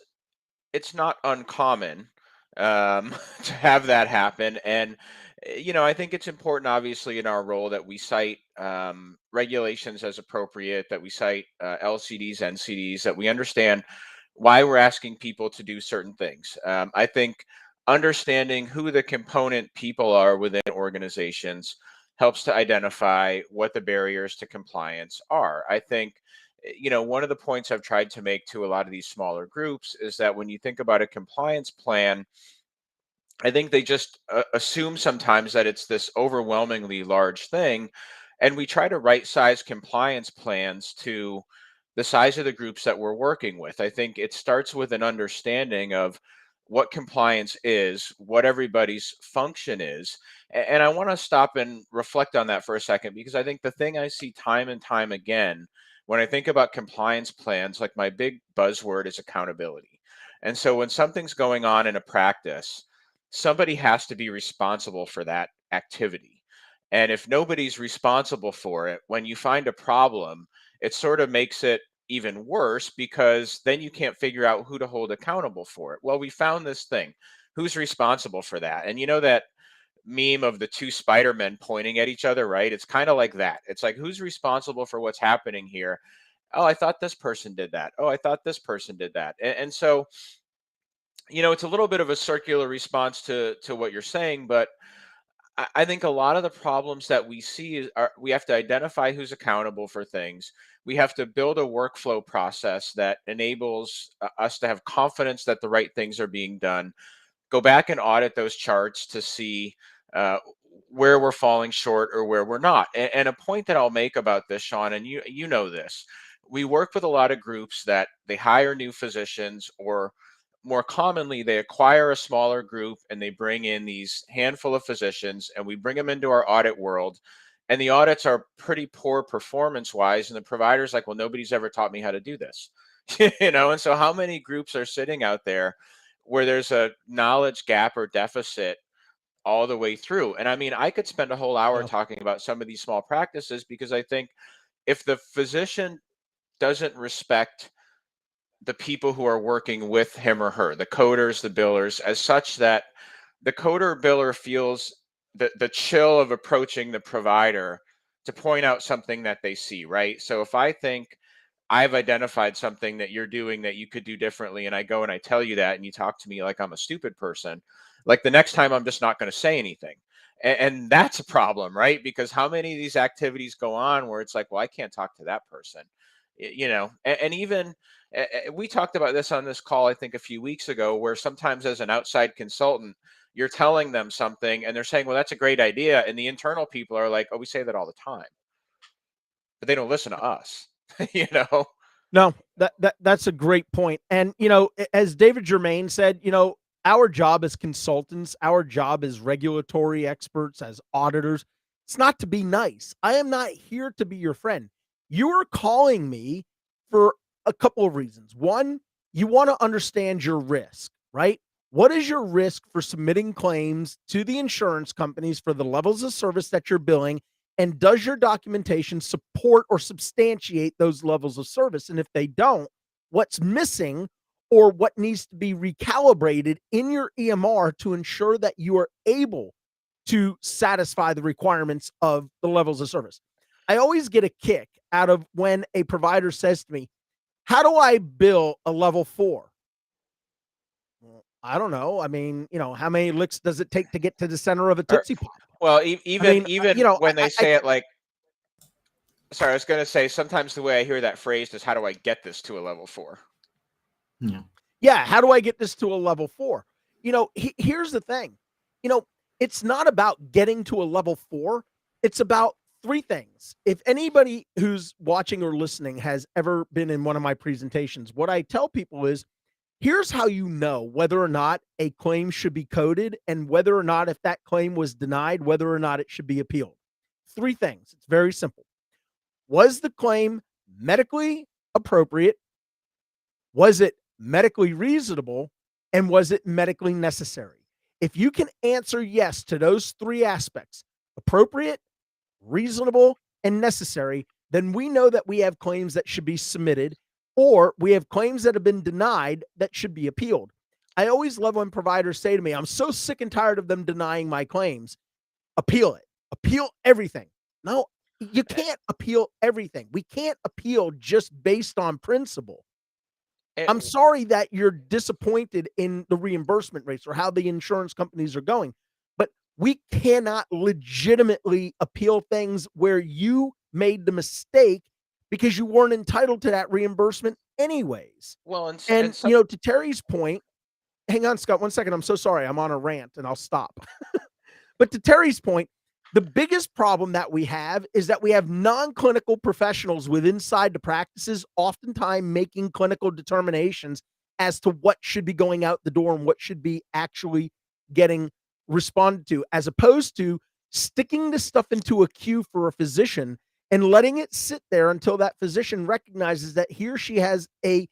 not uncommon to have that happen, and I think it's important, obviously, in our role that we cite regulations as appropriate, that we cite LCDs, NCDs, that we understand why we're asking people to do certain things. I think understanding who the component people are within organizations helps to identify what the barriers to compliance are. I think one of the points I've tried to make to a lot of these smaller groups is that when you think about a compliance plan, I think they just assume sometimes that it's this overwhelmingly large thing. And we try to right size compliance plans to the size of the groups that we're working with. I think it starts with an understanding of what compliance is, what everybody's function is. And I want to stop and reflect on that for a second, because I think the thing I see time and time again when I think about compliance plans, like, my big buzzword is accountability. And so when something's going on in a practice, somebody has to be responsible for that activity. And if nobody's responsible for it, when you find a problem, it sort of makes it even worse, because then you can't figure out who to hold accountable for it. Well, we found this thing. Who's responsible for that? And that meme of the 2 Spider-Men pointing at each other, right? It's kind of like that. It's like, who's responsible for what's happening here? Oh, I thought this person did that. Oh, I thought this person did that. And so, it's a little bit of a circular response to what you're saying, but I think a lot of the problems that we see are, we have to identify who's accountable for things. We have to build a workflow process that enables us to have confidence that the right things are being done. Go back and audit those charts to see uh, where we're falling short or where we're not. And a point that I'll make about this, Sean, and you know this, we work with a lot of groups that they hire new physicians, or more commonly, they acquire a smaller group and they bring in these handful of physicians, and we bring them into our audit world. And the audits are pretty poor performance wise. And the provider's like, well, nobody's ever taught me how to do this. And so how many groups are sitting out there where there's a knowledge gap or deficit all the way through? And I mean, I could spend a whole hour Yeah. talking about some of these small practices, because I think if the physician doesn't respect the people who are working with him or her, the coders, the billers, as such that the coder biller feels the chill of approaching the provider to point out something that they see, right? So if I think I've identified something that you're doing that you could do differently, and I go and I tell you that, and you talk to me like I'm a stupid person, like, the next time I'm just not going to say anything. And that's a problem, right? Because how many of these activities go on where it's like, well, I can't talk to that person, and even we talked about this on this call, I think a few weeks ago, where sometimes as an outside consultant, you're telling them something and they're saying, well, that's a great idea. And the internal people are like, oh, we say that all the time, but they don't listen to us, you know? No, that's a great point. And as David Germain said, our job as consultants, our job as regulatory experts, as auditors, it's not to be nice. I am not here to be your friend. You are calling me for a couple of reasons. One, you want to understand your risk, right? What is your risk for submitting claims to the insurance companies for the levels of service that you're billing? And does your documentation support or substantiate those levels of service? And if they don't, what's missing or what needs to be recalibrated in your EMR to ensure that you are able to satisfy the requirements of the levels of service? I always get a kick out of when a provider says to me, how do I bill a level 4? Well, I don't know. I mean, how many licks does it take to get to the center of a Or, Tootsie Pop? Well, mean, even when they say it like, sorry, I was going to say sometimes the way I hear that phrased is, how do I get this to a level 4? Yeah, how do I get this to a level 4? Here's the thing. It's not about getting to a level 4. It's about 3 things. If anybody who's watching or listening has ever been in one of my presentations, what I tell people is, here's how you know whether or not a claim should be coded and whether or not, if that claim was denied, whether or not it should be appealed. 3 things. It's very simple. Was the claim medically appropriate? Was it medically reasonable? And was it medically necessary? If you can answer yes to those 3 aspects, appropriate, reasonable, and necessary, then we know that we have claims that should be submitted, or we have claims that have been denied that should be appealed. I always love when providers say to me, I'm so sick and tired of them denying my claims. Appeal it. Appeal everything. No, you can't appeal everything. We can't appeal just based on principle. I'm sorry that you're disappointed in the reimbursement rates or how the insurance companies are going, but we cannot legitimately appeal things where you made the mistake because you weren't entitled to that reimbursement anyways. Well, And to Terry's point, hang on, Scott, 1 second. I'm so sorry. I'm on a rant and I'll stop. But to Terry's point, the biggest problem that we have is that we have non-clinical professionals inside the practices, oftentimes making clinical determinations as to what should be going out the door and what should be actually getting responded to, as opposed to sticking this stuff into a queue for a physician and letting it sit there until that physician recognizes that he or she has a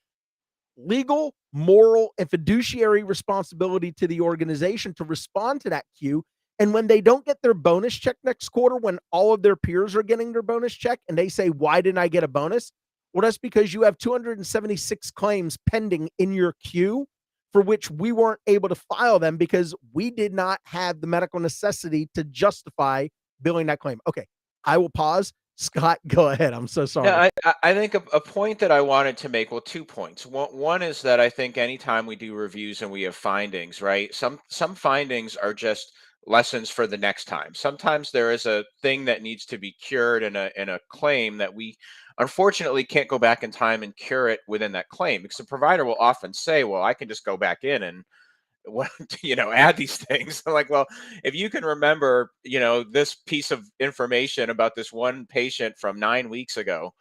legal, moral, and fiduciary responsibility to the organization to respond to that queue. And when they don't get their bonus check next quarter, when all of their peers are getting their bonus check and they say, why didn't I get a bonus? Well, that's because you have 276 claims pending in your queue for which we weren't able to file them because we did not have the medical necessity to justify billing that claim. Okay, I will pause. Scott, go ahead. I'm so sorry. Yeah, I think a point that I wanted to make, well, 2 points. One is that I think anytime we do reviews and we have findings, right? Some findings are just lessons for the next time. Sometimes there is a thing that needs to be cured in a claim that we unfortunately can't go back in time and cure it within that claim, because the provider will often say, well, I can just go back in and add these things. I'm like, well, if you can remember, this piece of information about this one patient from 9 weeks ago,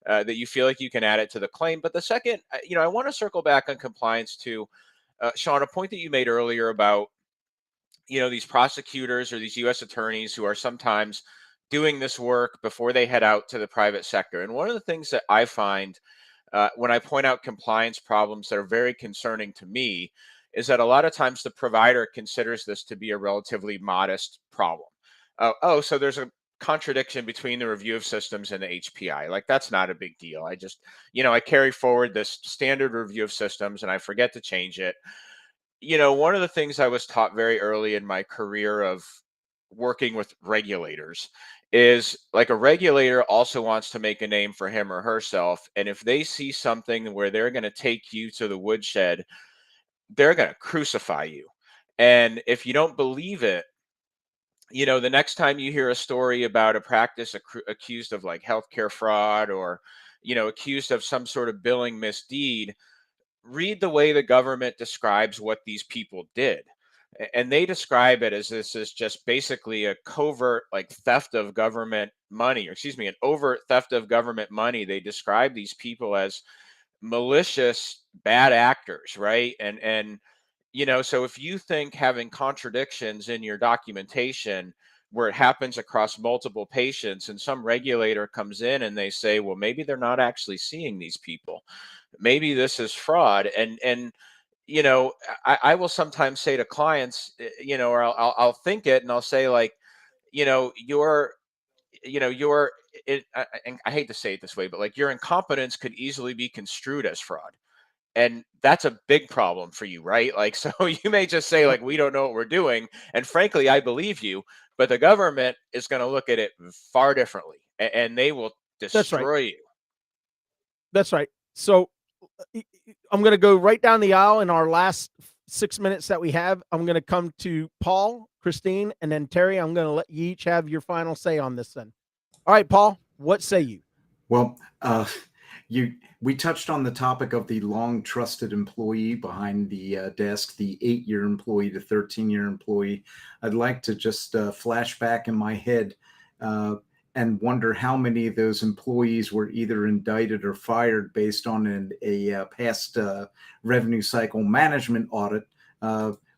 that you feel like you can add it to the claim. But the second, I want to circle back on compliance to, Sean, a point that you made earlier about, these prosecutors or these U.S. attorneys who are sometimes doing this work before they head out to the private sector. And one of the things that I find when I point out compliance problems that are very concerning to me is that a lot of times the provider considers this to be a relatively modest problem. So there's a contradiction between the review of systems and the HPI. Like, that's not a big deal. I just, I carry forward this standard review of systems and I forget to change it. One of the things I was taught very early in my career of working with regulators is, like, a regulator also wants to make a name for him or herself. And if they see something where they're going to take you to the woodshed, they're going to crucify you. And if you don't believe it, the next time you hear a story about a practice accused of like healthcare fraud or, accused of some sort of billing misdeed, read the way the government describes what these people did. And they describe it as, this is just basically a covert, like, theft of government money, or excuse me, an overt theft of government money. They describe these people as malicious bad actors, right? And so if you think having contradictions in your documentation where it happens across multiple patients and some regulator comes in and they say, well, maybe they're not actually seeing these people, maybe this is fraud. And I will sometimes say to clients, or I'll think it and I'll say, like, your and I hate to say it this way, but, like, your incompetence could easily be construed as fraud. And that's a big problem for you, right? Like, so you may just say, like, we don't know what we're doing. And frankly, I believe you, but the government is going to look at it far differently, and they will destroy you. That's right. So I'm going to go right down the aisle in our last 6 minutes that we have, I'm going to come to Paul, Christine, and then Terry. I'm going to let you each have your final say on this then. All right, Paul, what say you? Well, we touched on the topic of the long trusted employee behind the desk, the 8-year employee to 13-year employee. I'd like to just flash back in my head and wonder how many of those employees were either indicted or fired based on a past revenue cycle management audit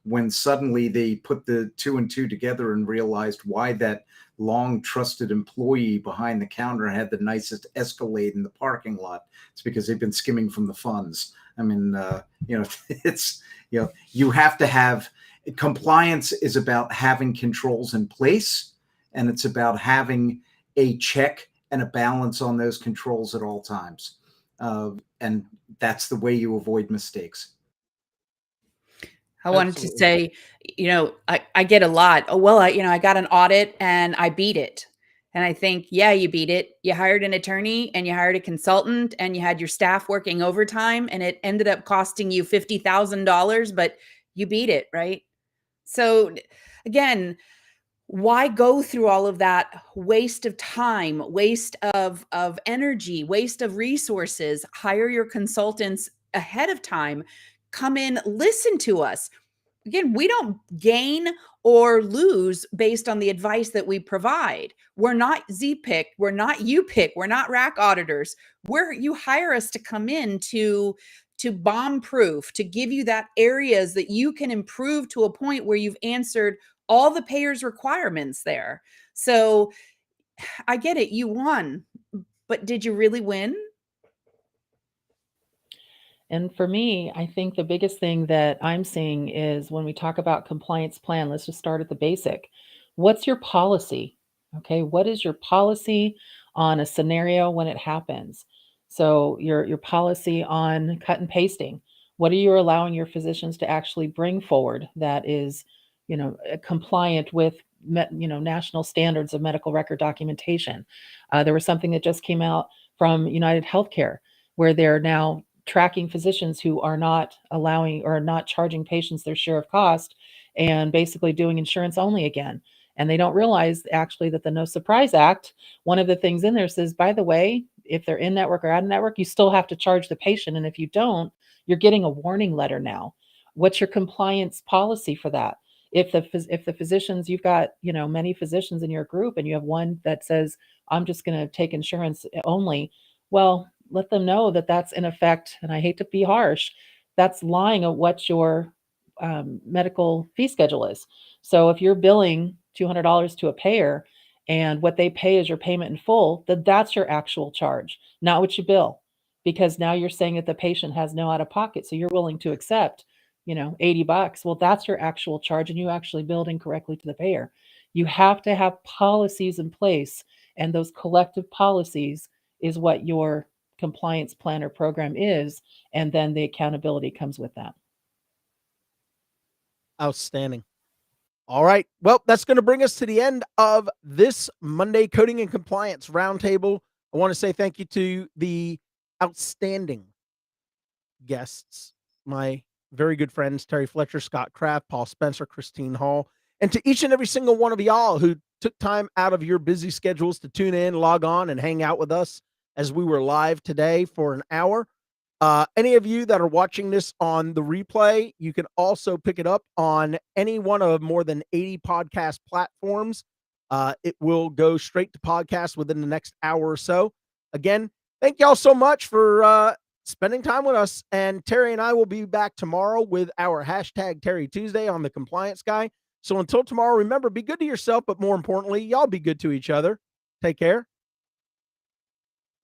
when suddenly they put the 2 and 2 together and realized why that long trusted employee behind the counter had the nicest Escalade in the parking lot. It's because they've been skimming from the funds. I mean, it's, you have to have compliance is about having controls in place, and it's about having a check and a balance on those controls at all times. And that's the way you avoid mistakes. I wanted to say, I get a lot. Oh, well, I got an audit and I beat it. And I think, yeah, you beat it. You hired an attorney and you hired a consultant and you had your staff working overtime and it ended up costing you $50,000, but you beat it, right? So again, why go through all of that waste of time, waste of energy, waste of resources? Hire your consultants ahead of time. Come in, listen to us. Again, we don't gain or lose based on the advice that we provide. We're not ZPIC, we're not UPIC, we're not rack auditors. You hire us to come in to bomb proof, to give you that areas that you can improve to a point where you've answered all the payers' requirements there. So I get it, you won, but did you really win? And for me, I think the biggest thing that I'm seeing is when we talk about compliance plan, let's just start at the basic. What's your policy? Okay, what is your policy on a scenario when it happens? So your policy on cut and pasting. What are you allowing your physicians to actually bring forward that is, compliant with national standards of medical record documentation? There was something that just came out from United Healthcare where they're now tracking physicians who are not allowing or not charging patients their share of cost and basically doing insurance only again. And they don't realize actually that the No Surprise Act, one of the things in there says, by the way, if they're in network or out of network, you still have to charge the patient. And if you don't, you're getting a warning letter now. What's your compliance policy for that? If the physicians, you've got, many physicians in your group and you have one that says, I'm just going to take insurance only. Well, let them know that that's in effect, and I hate to be harsh, that's lying at what your medical fee schedule is. So if you're billing $200 to a payer and what they pay is your payment in full, then that's your actual charge, not what you bill. Because now you're saying that the patient has no out of pocket. So you're willing to accept, $80. Well, that's your actual charge and you actually billed incorrectly to the payer. You have to have policies in place, and those collective policies is what your compliance plan or program is, and then the accountability comes with that. Outstanding. All right. Well, that's going to bring us to the end of this Monday Coding and Compliance Roundtable. I want to say thank you to the outstanding guests, my very good friends, Terry Fletcher, Scott Kraft, Paul Spencer, Christine Hall, and to each and every single one of y'all who took time out of your busy schedules to tune in, log on, and hang out with us as we were live today for an hour. Any of you that are watching this on the replay, you can also pick it up on any one of more than 80 podcast platforms. It will go straight to podcast within the next hour or so. Again, thank y'all so much for spending time with us. And Terry and I will be back tomorrow with our hashtag Terry Tuesday on the Compliance Guy. So until tomorrow, remember, be good to yourself, but more importantly, y'all be good to each other. Take care.